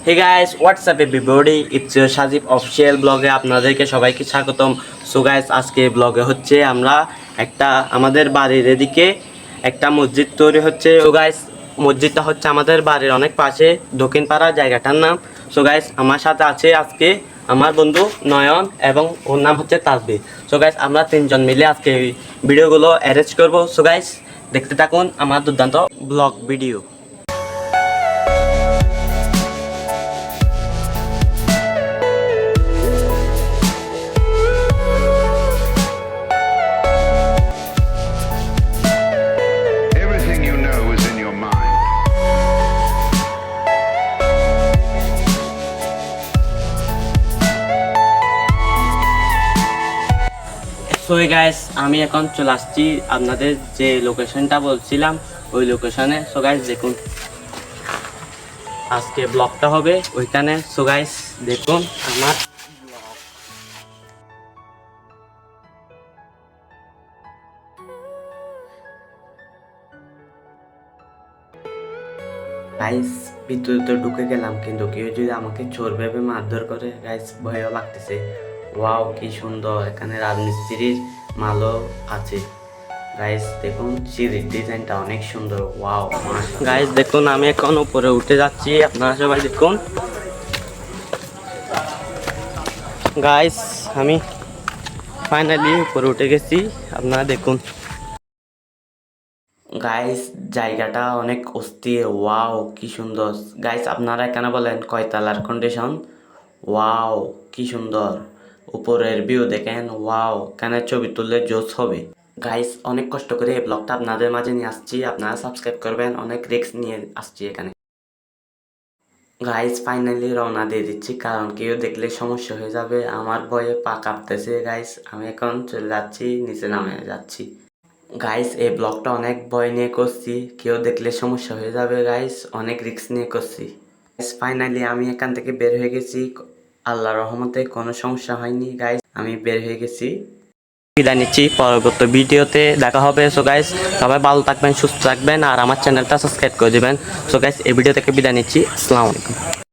Hey guys what's up everybody, it's your Sajib official ব্লগে আপনাদেরকে সবাইকে স্বাগতম। সো গাইস আজকে ব্লগে হচ্ছে আমরা একটা আমাদের বাড়ির এদিকে একটা মসজিদ তৈরি হচ্ছে। সো গাইস মসজিদটা হচ্ছে আমাদের বাড়ির অনেক পাশে, দক্ষিণপাড়া জায়গাটার নাম। সো গাইস আমার সাথে আছে আজকে আমার বন্ধু নয়ন এবং ওর নাম হচ্ছে তাসবিহ। সো গাইস আমরা তিনজন মিলে আজকে এই ভিডিওগুলো অ্যারেঞ্জ করবো। সো গাইস দেখতে থাকুন আমার দুর্দান্ত blog video. Everything you know is in your mind. So guys আমি এখন চলে আসছি আপনাদের যে লোকেশনটা বলছিলাম ওই লোকেশনে। সো গাইস দেখুন আজকে ব্লগটা হবে ওইখানে। সো গাইস দেখুন আমার গাইস ভিতরে তো ঢুকে গেলাম, কিন্তু কেউ যদি আমাকে চোর ভেবে মারধর করে গাইস ভয়ও লাগতেছে। ওয়াও কি সুন্দর, এখানে রাজমিস্ত্রির মালও আছে। গাইস দেখুন সিঁড়ির ডিজাইনটা অনেক সুন্দর। ওয়াও গাইস দেখুন আমি এখন উপরে উঠে যাচ্ছি, আপনারা সবাই দেখুন। গাইস আমি ফাইনালি উপরে উঠে গেছি, আপনারা দেখুন। গাইস জায়গাটা অনেক অস্থির। ওয়াও কি সুন্দর। গাইস আপনারা এখানে বলেন কয়তালার কন্ডিশন। ওয়াও কি সুন্দর, উপরের ভিউ দেখেন। ওয়াও এখানে ছবি তুললে জোস হবে। গাইস অনেক কষ্ট করে এই ব্লগটা আপনাদের মাঝে নিয়ে আসছি, আপনারা সাবস্ক্রাইব করবেন, অনেক রিস্ক নিয়ে আসছি এখানে। গাইস ফাইনালি রওনা দিয়ে দিচ্ছি, কারণ কেউ দেখলে সমস্যা হয়ে যাবে। আমার ভয়ে পা কাঁপতেছে। গাইস আমি এখন চলে যাচ্ছি, নিচে নামে যাচ্ছি। গাইস এই ব্লগটা অনেক ভয় নিয়ে করছি, কেউ দেখলে সমস্যা হয়ে যাবে। গাইস অনেক রিস্ক নিয়ে করছি। গাইস ফাইনালি আমি এখান থেকে বের হয়ে গেছি, আল্লাহর রহমতে কোনো সমস্যা হয়নি। গাইস আমি বের হয়ে গেছি, বিদায় নিচ্ছি। পরবর্তী ভিডিওতে দেখা হবে। সো গাইস সবাই ভালো থাকবেন, সুস্থ থাকবেন, আর আমার চ্যানেলটা সাবস্ক্রাইব করে দিবেন। সো গাইস এই ভিডিও থেকে বিদায় নিচ্ছি। আসসালামু আলাইকুম।